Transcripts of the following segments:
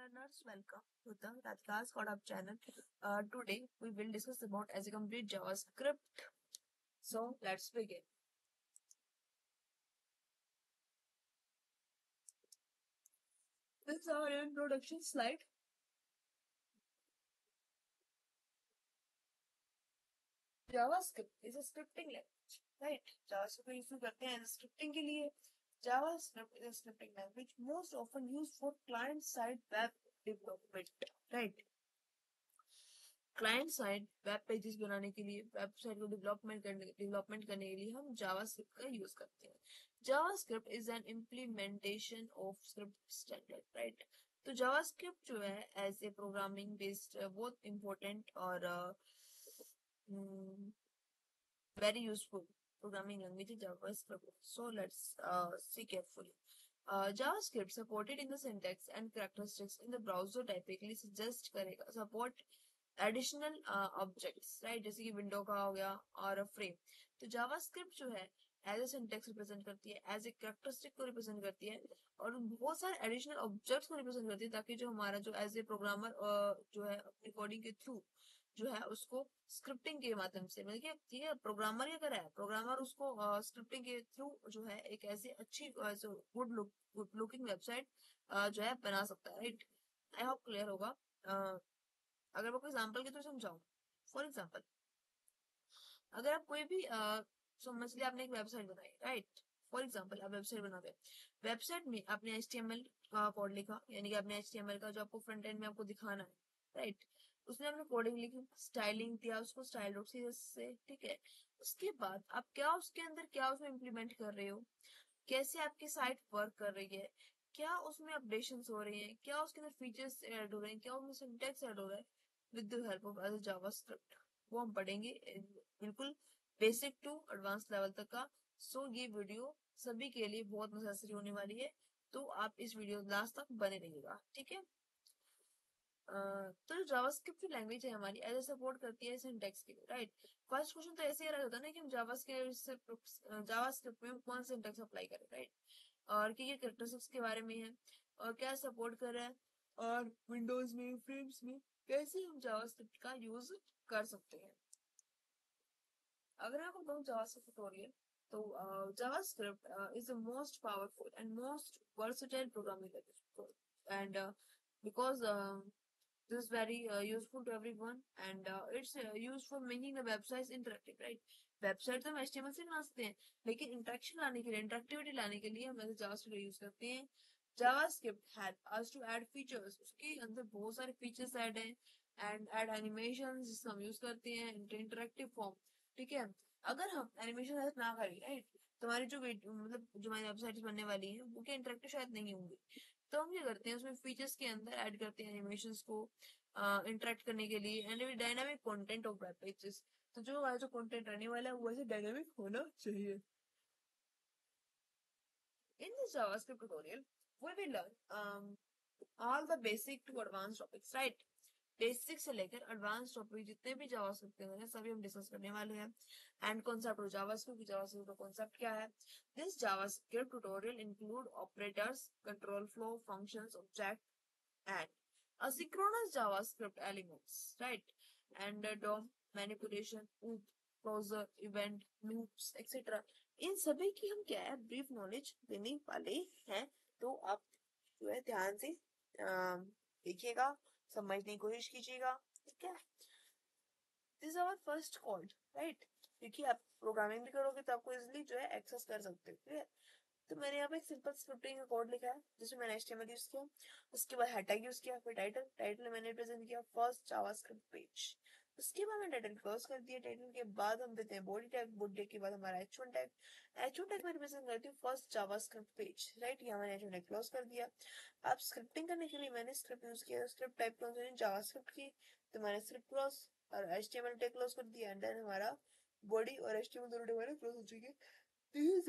learners, welcome to the Radhika's Code channel. Today we will discuss about as a complete JavaScript. So let's begin. This is our introduction slide. JavaScript is a scripting language, right? JavaScript use करते हैं scripting के लिए. JavaScript is a scripting language most often used for client-side web development, right? Client side web pages बनाने के लिए, website को development करने के लिए हम जावास्क्रिप्ट का यूज करते हैं. JavaScript is an implementation of script standard, right? तो जावास्क्रिप्ट जो है एज ए प्रोग्रामिंग बेस्ड बहुत इंपॉर्टेंट और very useful programming language is JavaScript. So let's see carefully. JavaScript supported in the syntax and characteristics in the browser typically suggest करेगा support additional objects, right? जैसे कि window का हो गया और frame. तो जावास्क्रिप्ट जो है एज ए सिंटेक्स रिप्रेजेंट करती है, एज ए कैरेक्टरिस्टिक को रिप्रेजेंट करती है और बहुत सारे एडिशनल ऑब्जेक्ट्स को रिप्रेजेंट करती है, ताकि जो हमारा जो एज ए प्रोग्रामर जो है अपनी कोडिंग के थ्रू जो है उसको स्क्रिप्टिंग के माध्यम से, मतलब ठीक है, प्रोग्रामर क्या कर रहा है, प्रोग्रामर उसको स्क्रिप्टिंग के थ्रू जो है एक ऐसी अच्छी गुड लुकिंग वेबसाइट जो है बना सकता है, राइट? आई होप क्लियर होगा. अगर मैं कोई एग्जाम्पल के थ्रू समझाऊं, फॉर एग्जाम्पल अगर आप कोई भी समझ लिया, आपने एक वेबसाइट बनाई, राइट? फॉर एग्जाम्पल आप वेबसाइट बनाते, वेबसाइट में आपने HTML का कोड लिखा, यानी कि आपने HTML का जो आपको फ्रंट एंड में आपको दिखाना है, राइट? उसने आपने कोडिंग लिखी, स्टाइलिंग दिया उसको, स्टाइल रूट से, ठीक है. उसके बाद आप क्या उसके अंदर क्या उसमें इम्प्लीमेंट कर रहे हो, कैसे आपकी साइट वर्क कर रही है, क्या उसमें अपडेशंस हो रही हैं, क्या उसके अंदर फीचर्स ऐड हो रहे हैं, क्या उसमें सिंटैक्स ऐड हो रहा है with the help of as JavaScript, वो हम पढ़ेंगे बिल्कुल बेसिक टू एडवांस लेवल तक का. सो ये वीडियो सभी के लिए बहुत नेसेसरी होने वाली है, तो आप इस वीडियो लास्ट तक बने रहिएगा, ठीक है? तो जो जावास्क्रिप्ट की लैंग्वेज है हमारी एज ए सपोर्ट करती है सिंटैक्स के लिए, राइट? फर्स्ट क्वेश्चन तो ऐसे ही रहा होता है ना कि हम जावास्क्रिप्ट में कौन सा सिंटैक्स अप्लाई करें, राइट? और क्या ये कैरेक्टरिस्टिक्स के बारे में है और क्या सपोर्ट कर रहा है, और विंडोज में, फ्रेम्स में कैसे हम जावास्क्रिप्ट का यूज कर सकते हैं. अगर आपको कहूँ जावास्क्रिप्ट ट्यूटोरियल, तो JavaScript is the most powerful and most versatile programming language, and because this is very useful to everyone, and it's used for making the websites interactive, right? Website तो हम HTML से बना सकते हैं, लेकिन interaction लाने के लिए, इंटरेक्टिविटी लाने के लिए हम ऐसे जावास्क्रिप्ट यूज करते हैं. JavaScript help us to add features, उसके अंदर बहुत सारे फीचर्स ऐड हैं, एंड ऐड एनिमेशंस जिसको हम यूज करते हैं इंटरेक्टिव फॉर्म, ठीक है? अगर हम एनिमेशन ऐड ना करें, राइट, तो हमारी जो मतलब जो हमारी वेबसाइट बनने वाली है वो क्या इंटरेक्टिव शायद नहीं होंगी. तो हम क्या करते हैं, उसमें फीचर्स के अंदर ऐड करते हैं एनिमेशंस को इंटरेक्ट करने के लिए, and dynamic content of web pages. तो जो हमारा जो कंटेंट रहने वाला है वो ऐसे डायनामिक होना चाहिए. In this JavaScript tutorial, we will learn all the basic to advanced topics, right? Basic से लेकर एडवांस टॉपिक जितने भी जावास्क्रिप्ट के हैं सभी हम डिस्कस करने वाले हैं. एंड कॉन्सेप्ट ऑफ जावास्क्रिप्ट का कॉन्सेप्ट क्या है. This JavaScript tutorial include operators, control flow, functions, object and asynchronous JavaScript elements, right? And DOM manipulation, OOP, closure, event, loops, etc. इन सभी की हम क्या है ब्रीफ नॉलेज देने वाले हैं. तो आप जो है ध्यान से देखिएगा, समझने की कोशिश कीजिएगा, ठीक है? This is our first call, right? क्योंकि आप प्रोग्रामिंग भी करोगे तो आपको इजिली जो है एक्सेस कर सकते हो, ठीक है? तो मैंने यहाँ पे एक सिंपल स्क्रिप्टिंग का कोड लिखा है जिसमें मैंने HTML यूज किया, उसके बाद हैशटैग यूज किया, फिर टाइटल मैंने प्रेजेंट किया फर्स्ट जावास्क्रिप्ट पेज. उसके बाद मैंने टाइटल क्लोज कर दिया. टाइटल के बाद हम देते हैं बॉडी टैग, बॉडी टैग के बाद हमारा H1 टैग. H1 टैग मैं प्रेजेंट करती हूँ फर्स्ट जावास्क्रिप्ट पेज, राइट? यहाँ मैंने H1 टैग क्लोज कर दिया. अब स्क्रिप्टिंग करने के लिए मैंने स्क्रिप्ट यूज किया, स्क्रिप्ट टाइप क्लोज मैंने जावास्क्रिप्ट की, तो मैंने स्क्रिप्ट क्लोज और HTML टैग क्लोज कर दिया, एंड देन हमारा बॉडी और HTML दोनों टैग हमारे क्लोज हो चुके. This is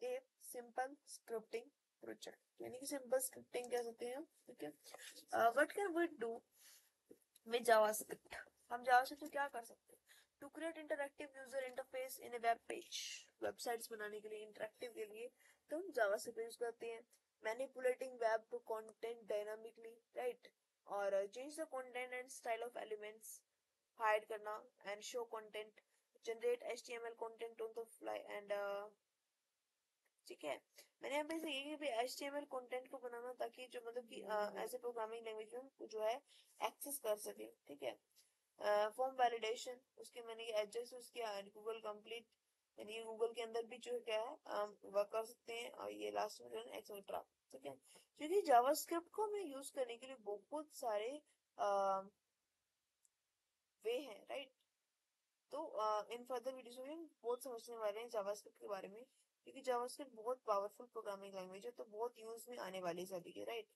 a simple scripting project, यानी कि सिंपल स्क्रिप्टिंग कह सकते हैं, ठीक है? What can we do with JavaScript? हम जावास्क्रिप्ट में क्या कर सकते हैं? To create interactive user interface in A web page, websites बनाने के लिए, इंटरेक्टिव के लिए, तो हम जावास्क्रिप्ट यूज करते हैं। Manipulating web content dynamically, right, और change the content and style of elements, hide करना and show content, generate HTML content on the fly and ठीक है। मैंने यहाँ पे से ये भी HTML कंटेंट को बनाना ताकि जो मतलब कि एज ए प्रोग्रामिंग लैंग्वेज में हम जो है एक्सेस कर सके, ठीक है। फॉर्म वैलिडेशन, उसके मैंने ये एडजस्ट उसके गूगल कंप्लीट, यानी ये गूगल के अंदर भी जो है क्या है वर्क कर सकते हैं, और ये लास्ट में जो है एक्सेट्रा, ठीक है। क्योंकि जावास्क्रिप्ट को हमें यूज करने के लिए बहुत सारे वे हैं, राइट। तो इन फर्दर वीडियोस में हम बहुत समझने वाले हैं जावास्क्रिप्ट के बारे में, क्योंकि जावास्क्रिप्ट बहुत पावरफुल प्रोग्रामिंग लैंग्वेज है, तो बहुत यूज में आने वाली है सभी के, राइट।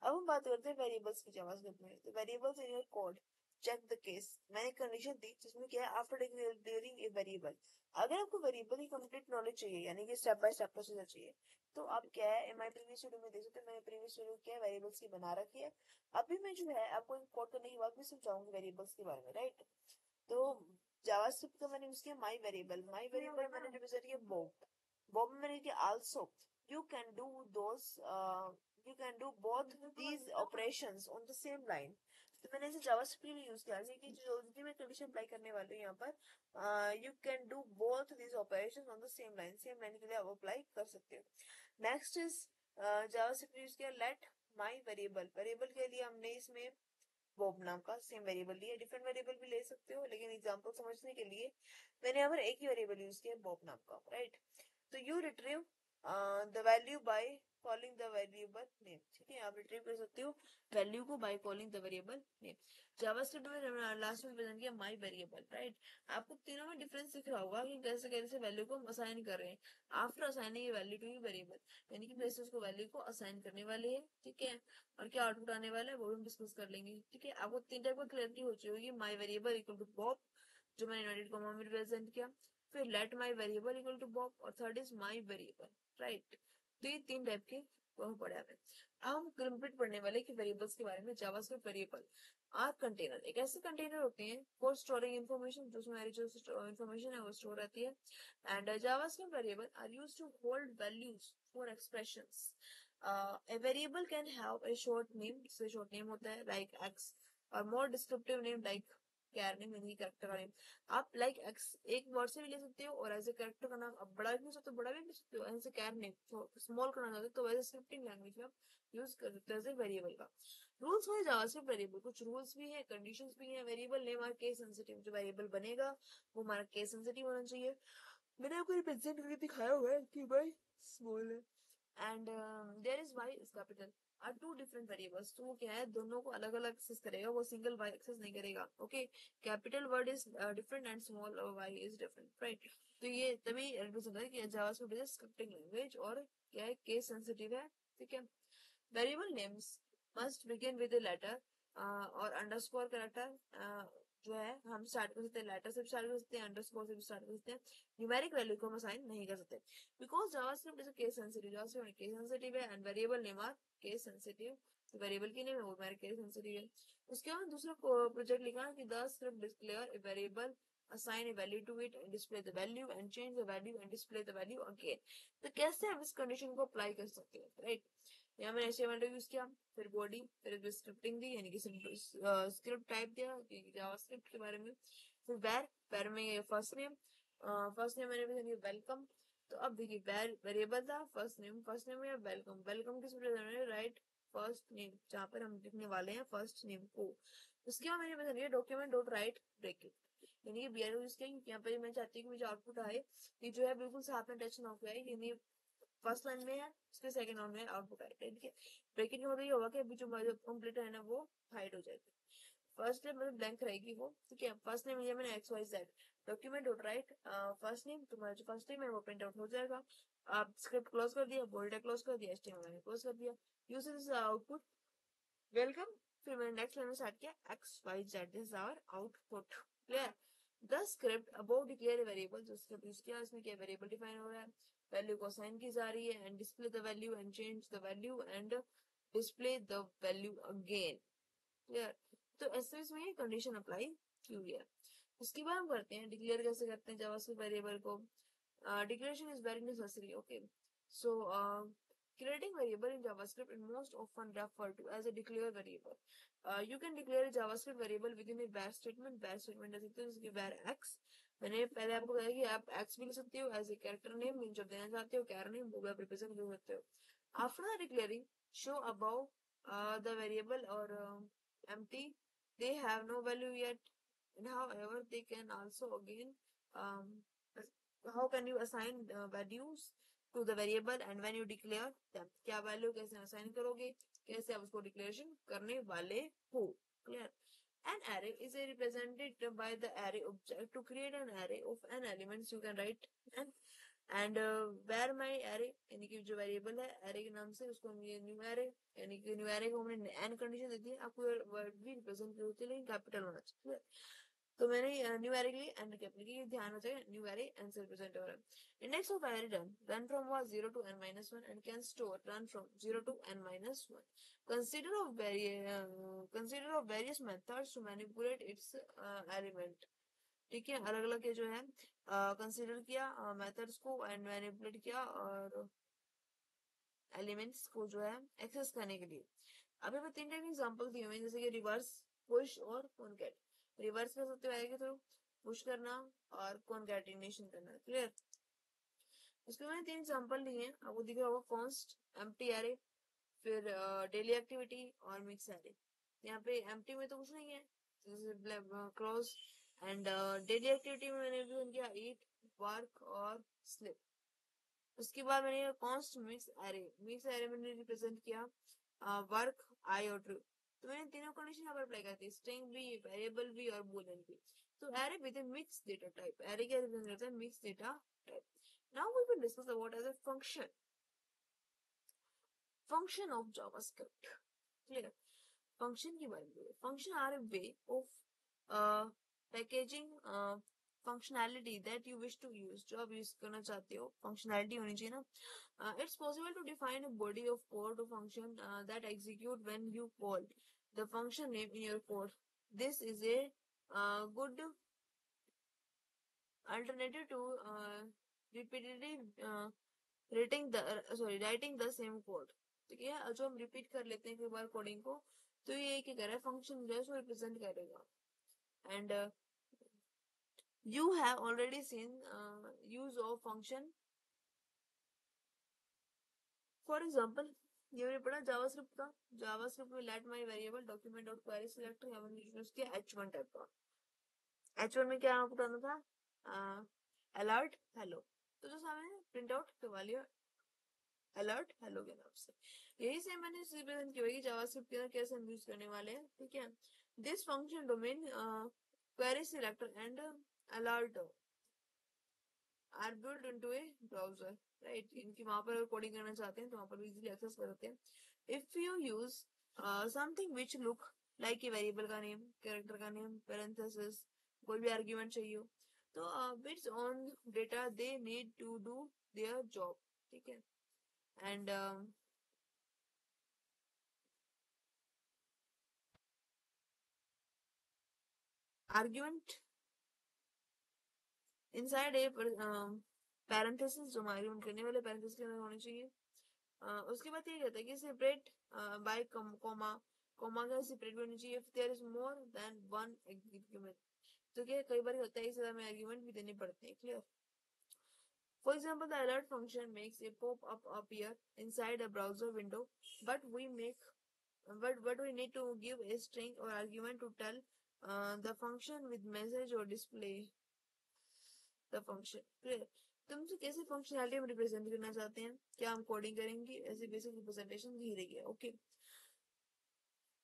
अब हम बात करते हैं वेरिएबल्स की जावास्क्रिप्ट में। तो variables in your code, check the case, मैंने कंडीशन दी जिसमें क्या है, आफ्टर डिक्लेयरिंग ए वेरिएबल, अगर आपको वेरिएबल की कंप्लीट नॉलेज चाहिए, यानी कि स्टेप बाय स्टेप प्रोसीजर चाहिए, तो आप क्या है माय प्रीवियस वीडियो में देख सकते हैं। मैंने प्रीवियस वीडियो क्या है वेरिएबल्स की बना रखी है। अभी मैं जो है आपको कोड करने के बाद भी समझाऊंगी वेरिएबल्स के बारे में, राइट। तो जावास्क्रिप्ट का मैंने यूज किया माई वेरिएबल मैंने यूज किया बॉब में मैंने किया also, you can do those you can do both these operations on the same line. तो मैंने इसे जावास्क्रिप्ट के लिए यूज किया, कि जो भी मैं कंडीशन अप्लाई करने वाली हूँ यहाँ पर, you can do both these operations on the same line के लिए आप अप्लाई कर सकते हो। नेक्स्ट इज जावास्क्रिप्ट यूज किया लेट माई वेरिएबल के लिए हमने इसमें बॉब नाम का सेम वेरिएबल लिया, डिफरेंट वेरिएबल भी ले सकते हो, लेकिन एग्जांपल समझने के लिए मैंने यहाँ पर एक ही वेरिएबल यूज किया बॉब नाम का, राइट। तो you retrieve the value by calling the variable name, ठीक है, आप रिट्रीव कर सकते हो वैल्यू को by calling the variable name. JavaScript में लास्ट में प्रेजेंट किया माय वेरिएबल, राइट। आपको तीनों में डिफरेंस दिख रहा होगा कि कैसे कैसे वैल्यू को हम असाइन कर रहे हैं आफ्टर असाइनिंग ए वैल्यू टू वेरिएबल, यानी कि वैसे उसको वैल्यू को असाइन करने वाले हैं, ठीक है। और क्या आउटपुट आने वाला है वो भी हम डिस्कस कर लेंगे, ठीक है। आपको तीन टाइप का क्लियरिटी हो चुकी होगी, my variable equal to Bob, जो मैंने इनवर्टेड कॉमा में रिप्रेजेंट किया, फिर let my variable equal to Bob, और third is my variable, right. तो ये तीन टाइप के वो पढ़े हमें। अब हम कंप्लीट पढ़ने वाले कि वेरिएबल्स के बारे में। जावास्क्रिप्ट वेरिएबल आर कंटेनर, एक ऐसे कंटेनर होते हैं फॉर स्टोरिंग इन्फॉर्मेशन, जिसमें हमारी जो इन्फॉर्मेशन है वो स्टोर रहती है। And JavaScript variable are used to hold values for expressions. A variable can have a short name, इससे short name होता है like x, और more descriptive name like char name, यानी कैरेक्टर का नेम। आप like x एक word से भी ले सकते हो, और ऐसे कैरेक्टर का नाम आप बड़ा भी ले सकते हो, बड़ा भी ले सकते हो, ऐसे कैर नेम स्मॉल करना चाहते हो तो वैसे स्क्रिप्टिंग लैंग्वेज में आप यूज कर सकते हो एज वेरिएबल का। रूल्स हो जावास्क्रिप्ट वेरिएबल, कुछ रूल्स भी है, कंडीशंस भी है। Variable name are case sensitive, जो वेरिएबल बनेगा वो हमारा केस सेंसिटिव होना चाहिए। मैंने आपको रिप्रेजेंट करके दिखाया हुआ है कि भाई स्मॉल है, and there is Y is capital, are two different variables. तो वो क्या है, दोनों को अलग अलग एक्सेस करेगा, वो सिंगल वाई एक्सेस नहीं करेगा, okay. Capital word is different and small Y is different, right. तो ये तभी रिप्रेजेंट है कि जावास्क्रिप्ट इज स्क्रिप्टिंग लैंग्वेज, और क्या है, केस सेंसिटिव है, ठीक है। Variable names must begin with a letter और अंडरस्कोर कैरेक्टर, जो है हम स्टार्ट कर सकते हैं, लेटर से भी स्टार्ट कर सकते हैं, अंडरस्कोर से भी स्टार्ट कर सकते हैं। न्यूमेरिक वैल्यू को हम असाइन नहीं कर सकते, because JavaScript is a case sensitive, JavaScript case sensitive है, and variable name are case sensitive. तो वेरिएबल की नेम है वो हमारे केस सेंसिटिव है। उसके बाद दूसरा प्रोजेक्ट लिखा कि the script declare a variable, assign a value to it and display the value and change the value and display the value again। तो कैसे हम इस कंडीशन को अप्लाई कर सकते हैं, राइट। यहाँ मैंने HTML यूज किया, फिर बॉडी, फिर स्क्रिप्टिंग दी, यानी कि स्क्रिप्ट टाइप दिया जावास्क्रिप्ट के बारे में। फिर वेर में ये फर्स्ट नेम मैंने वेलकम। तो अब देखिए वेरिएबल था फर्स्ट नेम या वेलकम, वेलकम किस राइट फर्स्ट नेम, जहाँ पर हम लिखने वाले हैं फर्स्ट नेम को। उसके बाद मैंने बता दिया डॉक्यूमेंट डॉट राइट ब्रेकेट, यानी कि BR यूज किया क्योंकि यहाँ पर मैं चाहती हूँ कि मुझे आउटपुट आए ये जो है बिल्कुल साथ में टच ना हो गया, यानी फर्स्ट लाइन में है उसके सेकंड लाइन में आउटपुट आएगा, ठीक है। ब्रैकेट में मतलब ये होगा कि अभी जो कंप्लीट है ना वो हाइड हो जाएगी, फर्स्ट नेम मतलब ब्लैंक रहेगी वो, ठीक है। फर्स्ट नेम ये मैंने XYZ document dot right first name, तुम्हारा जो फर्स्ट नेम है वो प्रिंट आउट हो जाएगा। आप स्क्रिप्ट क्लोज कर दिया, बोल्ड क्लोज कर दिया, HTML मैंने क्लोज कर दिया, यूज दिस आउटपुट वेलकम। फिर मैंने नेक्स्ट लाइन में स्टार्ट किया XYZ, this is our output, clear. The script about declare variable, जो स्क्रिप्ट यूज किया इसमें क्या वेरिएबल डिफाइन हो रहा है, वैल्यू को असाइन की जा रही है, and display the value and change the value and display the value again, clear. तो ऐसे इसमें ये कंडीशन अप्लाई की हुई है। उसके बाद हम करते हैं डिक्लेयर कैसे करते हैं जावास्क्रिप्ट वेरिएबल को। declaration is very necessary. Okay, so creating variable in JavaScript is most often referred to as a declare variable. You can declare a JavaScript variable within a var statement. Var statement दे सकते हो जैसे कि var x. मैंने पहले आपको बताया कि आप x भी ले सकते हो एज ए कैरेक्टर नेम, जब देना चाहते हो कैर नेम वो भी आप रिप्रेजेंट कर सकते हो. After declaring, show above the variable or empty. They have no value yet, and however they can also again um, how can you assign values to the variable and when you declare them, क्या value कैसे assign करोगे, कैसे आप उसको declaration करने वाले हो. Clear? An array is represented by the array object. To create an array of n elements you can write n and where my array यानी कि जो वेरिएबल है array के नाम से उसको हम ये न्यू array यानी कि न्यू array को हमने n कंडीशन दी थी. आपको वर्ड भी रिप्रेजेंट करते लेकिन कैपिटल होना चाहिए. तो मैंने न्यू एरे के लिए एंड की अपनी की ध्यान हो जाएगा न्यू एरे एंड से रिप्रेजेंट हो रहा है. Index of array run from was 0 to n minus 1 and can store run from 0 to n minus 1. Consider of various methods to manipulate its element. ठीक है, अलग अलग के जो है कंसिडर किया मेथड्स को एंड मैनिपुलेट किया और एलिमेंट्स को जो है एक्सेस करने के लिए. अभी मैं 3 टाइप एग्जांपल दिए हुए हैं जैसे कि रिवर्स, पुश और कॉनकैट. रिवर्स कर सकते हो एरे के थ्रू, पुश करना और कॉनकैटिनेशन करना. क्लियर? इसके मैंने 3 एग्जांपल लिए हैं, आपको दिख रहा होगा कॉन्स्ट, एम्प्टी एरे, फिर डेली एक्टिविटी और मिक्स एरे. यहाँ पे एम्प्टी में तो कुछ नहीं है क्लोज एंड डेली एक्टिविटी में मैंने रिप्रेजेंट किया ईट, वर्क और स्लिप. उसके बाद मैंने कॉन्स्ट मिक्स एरे मैंने रिप्रेजेंट किया वर्क, आई और ट्रू. तो मैंने तीनों कंडीशन यहाँ पर अप्लाई करती है, स्ट्रिंग भी, वेरिएबल भी और बूलियन भी. तो array with a mix data type, array क्या रिप्रेजेंट करता है mix data type. Now we will discuss about as a function of JavaScript. Clear? Function की बात करें, function are a way of packaging functionality that you wish to use. जो आप use करना चाहते हो फंक्शनैलिटी होनी चाहिए ना. It's possible to define a body of code to function that execute when you call the function name in your code. This is a good alternative to repeatedly writing the same code. ठीक है, जो हम repeat कर लेते हैं कई बार coding को, तो ये क्या कर रहा है फंक्शन जो है उसको रिप्रेजेंट करेगा. And you have already seen use of function. For example, ये मैंने पढ़ा जावास्क्रिप्ट का. जावास्क्रिप्ट में late my variable document dot query selector यहाँ मैंने यूज किया h1 टाइप का. h1 में क्या आपको बताना था, अलर्ट हेलो. तो जो सामने प्रिंट आउट करवा लिया अलर्ट हेलो के नाम से. यही से मैंने रिप्रेजेंट किया कि जावास्क्रिप्ट के अंदर कैसे हम यूज करने वाले हैं. ठीक है, this function domain query selector and alert are built into a browser. Right, इनकी वहां पर कोडिंग करना चाहते हैं तो वहां पर इजीली एक्सेस कर सकते हैं. If you use something which look like a variable का नेम, कैरेक्टर का नेम, पैरेंथेसिस, कोई भी आर्ग्यूमेंट चाहिए हो, तो bits on data they need to do their job. ठीक है, and argument inside a parenthesis, जो आर्ग्यूमेंट करने वाले पैरेंथेसिस के अंदर होने चाहिए. उसके बाद ये कहता है कि सेपरेट बाय कॉमा, कॉमा का सेपरेट होनी चाहिए if there is more than one argument. तो क्या कई बार होता है इस तरह में आर्गुमेंट भी देने पड़ते हैं. Clear? For example, the alert function makes a pop-up appear inside a browser window, but we need to give a string or argument to tell the function with message or display the function. Clear? तुमसे कैसे functionality हम represent करना चाहते हैं, क्या हम coding करेंगे, ऐसे बेसिक रिप्रेजेंटेशन दी रही है. ओके,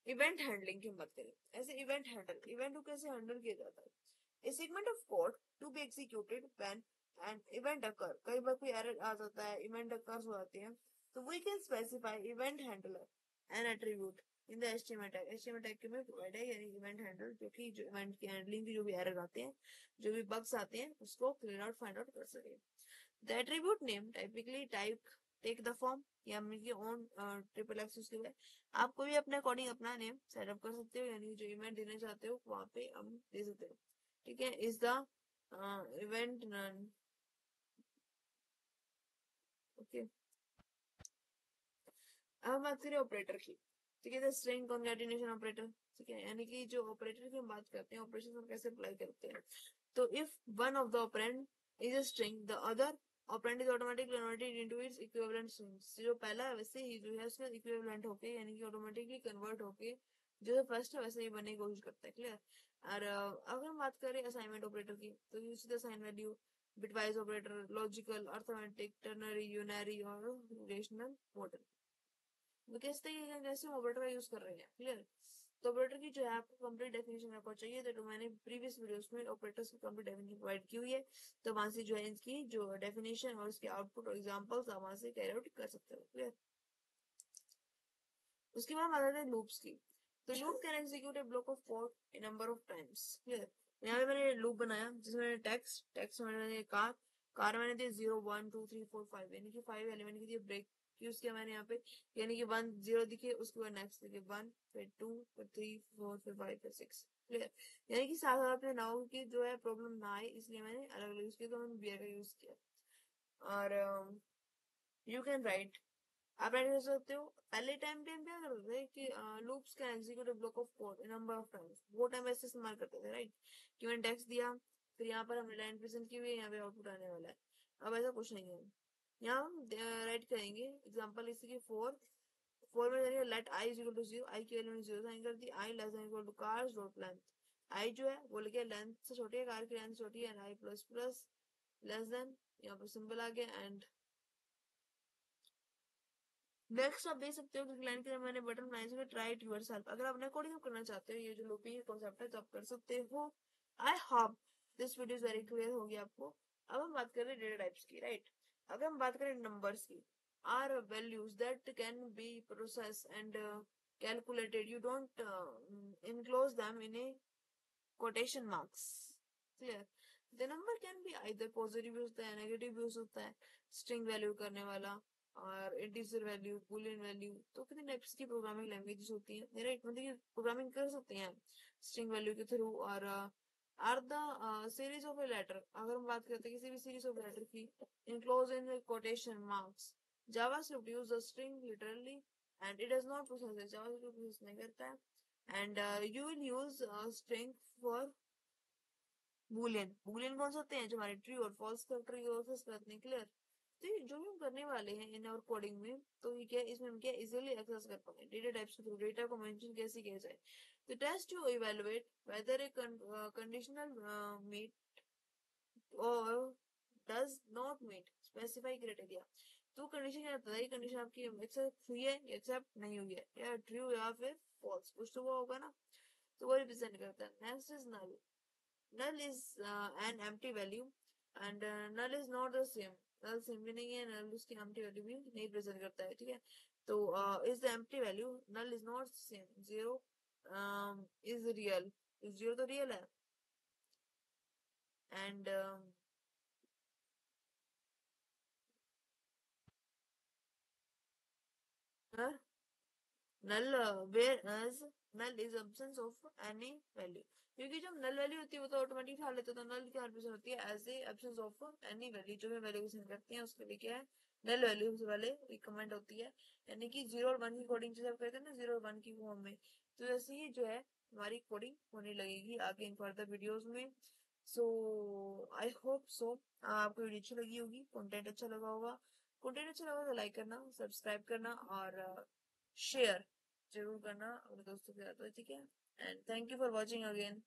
इवेंट हैंडलिंग की बात करें. ऐसे इवेंट को कैसे हैंडल किया जाता है. A segment of code to be executed when an event occur. कई बार कोई एरर आ जाता है, इवेंट अकर्स हो जाते हैं, तो we can specify event handler an attribute in the HTML tag. HTML tag के में प्रोवाइड है यानी इवेंट हैंडलर, जो कि जो इवेंट की हैंडलिंग की जो भी एरर आते हैं, जो भी बग्स आते हैं, उसको क्लियर आउट फाइंड आउट कर सके. The attribute name typically take the form या make your own triple access के लिए. आप कोई भी अपने अकॉर्डिंग अपना नेम सेटअप कर सकते हो, यानी जो इवेंट देना चाहते हो वहां पे हम दे सकते हो. ठीक है, इज द इवेंट ओके, अब हम बात करें ऑपरेटर की। ठीक है, स्ट्रिंग कॉन्कैटिनेशन ऑपरेटर। ठीक है, यानी कि जो ऑपरेटर की हम बात करते हैं, ऑपरेशन हम कैसे अप्लाई करते हैं। तो if one of the operand is a string, the other operand is automatically converted into its equivalent string. जो पहला है वैसे ही जो है उसका इक्विवेलेंट होके, यानी कि ऑटोमेटिकली कन्वर्ट होके जो फर्स्ट है वैसे ही बनने की कोशिश करता है। क्लियर। और अगर हम बात करें असाइनमेंट ऑपरेटर की, तो use the assign value, bitwise operator, logical, arithmetic, ternary, unary और रिलेशनल मॉडल। वो किस तरीके का जैसे ऑपरेटर का यूज कर रहे हैं। क्लियर। तो ऑपरेटर की जो है आपको कंप्लीट डेफिनेशन आपको चाहिए तो मैंने प्रीवियस वीडियोस में ऑपरेटर्स की कंप्लीट डेफिनेशन प्रोवाइड की हुई है, तो वहां से जो है इसकी जो डेफिनेशन और इसके आउटपुट और एग्जांपल्स आप वहां से कैरी आउट कर सकते हो। क्लियर। उसके बाद बात आते हैं लूप्स की। तो loop can execute A block of code A number of times. Clear. यहाँ पे मैंने लूप बनाया जिसमें टेक्स्ट में मैंने कार मैंने दिया 0 1 2 3 4 5, यानी कि 5 एलिमेंट की ब्रेक यूज किया मैंने यहाँ पे, यानी कि 1 0 दिखे, उसके बाद नेक्स्ट दिखे 1, फिर 2, फिर 3 4, फिर 5, फिर 6। क्लियर। यानी कि साथ साथ में ना हो कि जो है प्रॉब्लम ना आए, इसलिए मैंने अलग अलग यूज किया, तो मैंने बियर का यूज किया। और यू कैन राइट, आप राइट कर सकते हो। पहले टाइम टाइम क्या करते थे कि loops can execute block of code number of times, वो टाइम ऐसे इस्तेमाल करते थे, राइट। कि मैंने टेक्स्ट दिया, फिर यहाँ पर हमने लाइन प्रेजेंट की हुई है, यहाँ पे आउटपुट आने वाला है। अब ऐसा कुछ नहीं है, यहाँ हम राइट करेंगे एग्जाम्पल इसी के 4 में करेंगे let i is equal to 0, i की वैल्यू 0 साइन कर दी, i less than equal to cars dot length. I जो है वो लेके लेंथ से छोटी है, कार की लेंथ छोटी है, आई प्लस प्लस लेस देन, यहाँ पर सिंपल आ गया। एंड नेक्स्ट आप देख सकते हो कि लाइन के लिए मैंने बटन बनाया है ट्राई इट योरसेल्फ। अगर आप रिकॉर्डिंग करना चाहते हो ये जो लूपिंग कॉन्सेप्ट है तो आप कर सकते हो। I hope this video is very clear होगी आपको। अब हम बात करें डेटा टाइप्स की, राइट। अगर हम बात करें नंबर्स की, are values that can be process and calculated, you don't enclose them in a quotation marks. Clear. The number can be either positive भी होता है, नेगेटिव भी हो सकता है, स्ट्रिंग वैल्यू करने वाला और इंटीजर वैल्यू, बूलियन वैल्यू। तो कितने टाइप्स की प्रोग्रामिंग लैंग्वेजेस होती है, राइट। मतलब कि प्रोग्रामिंग कर सकते हैं स्ट्रिंग वैल्यू के थ्रू। और are the series of a letter, अगर हम बात करते हैं किसी भी सीरीज ऑफ लेटर की, enclose in quotation marks. JavaScript use the string literally and it does not process, JavaScript use नहीं करता है। And you will use string for Boolean. Boolean कौन से होते हैं जो हमारे ट्रू और फॉल्स का ट्रू प्रोसेस करते हैं। क्लियर। तो ये जो भी हम करने वाले हैं इन और कोडिंग में, तो ये क्या इसमें हम क्या इजीली एक्सेस कर पाएंगे डेटा टाइप्स के थ्रू, डेटा को मेंशन कैसे किया जाए। तो test to evaluate whether a conditional meet और does not meet specify criteria. तो कंडीशन क्या होता है, ये कंडीशन आपकी एक्सेप्ट हुई है या एक्सेप्ट नहीं हुई है, या ट्रू या फिर फॉल्स, कुछ तो वो होगा ना। तो वो रिप्रेजेंट करता है। Next is null. Null is an empty value and null is not the same. null same भी नहीं है, null उसकी empty value भी नहीं प्रेजेंट करता है। ठीक है। तो is the empty value, null is not same, zero is real, zero तो real है। and null whereas null is absence of any value, क्योंकि जब null वैल्यू होती है वो तो ऑटोमेटिक उठा लेते हैं, तो null क्या रिप्रेजेंट होती है as a absence of any value. जो भी वैल्यू प्रेजेंट करते हैं उसके लिए क्या है, null वैल्यू से पहले रिकमेंड होती है, यानी कि 0 और 1 की कोडिंग जैसे आप करते हैं ना 0 और 1 की फॉर्म में, तो ऐसे ही जो है हमारी कोडिंग होने लगेगी आगे इन फर्दर वीडियोस में। सो आई होप सो आपको वीडियो अच्छी लगी होगी, कंटेंट अच्छा लगा होगा। कंटेंट अच्छा लगा तो लाइक करना, सब्सक्राइब करना और शेयर जरूर करना अपने दोस्तों के साथ, ठीक है। And thank you for watching again.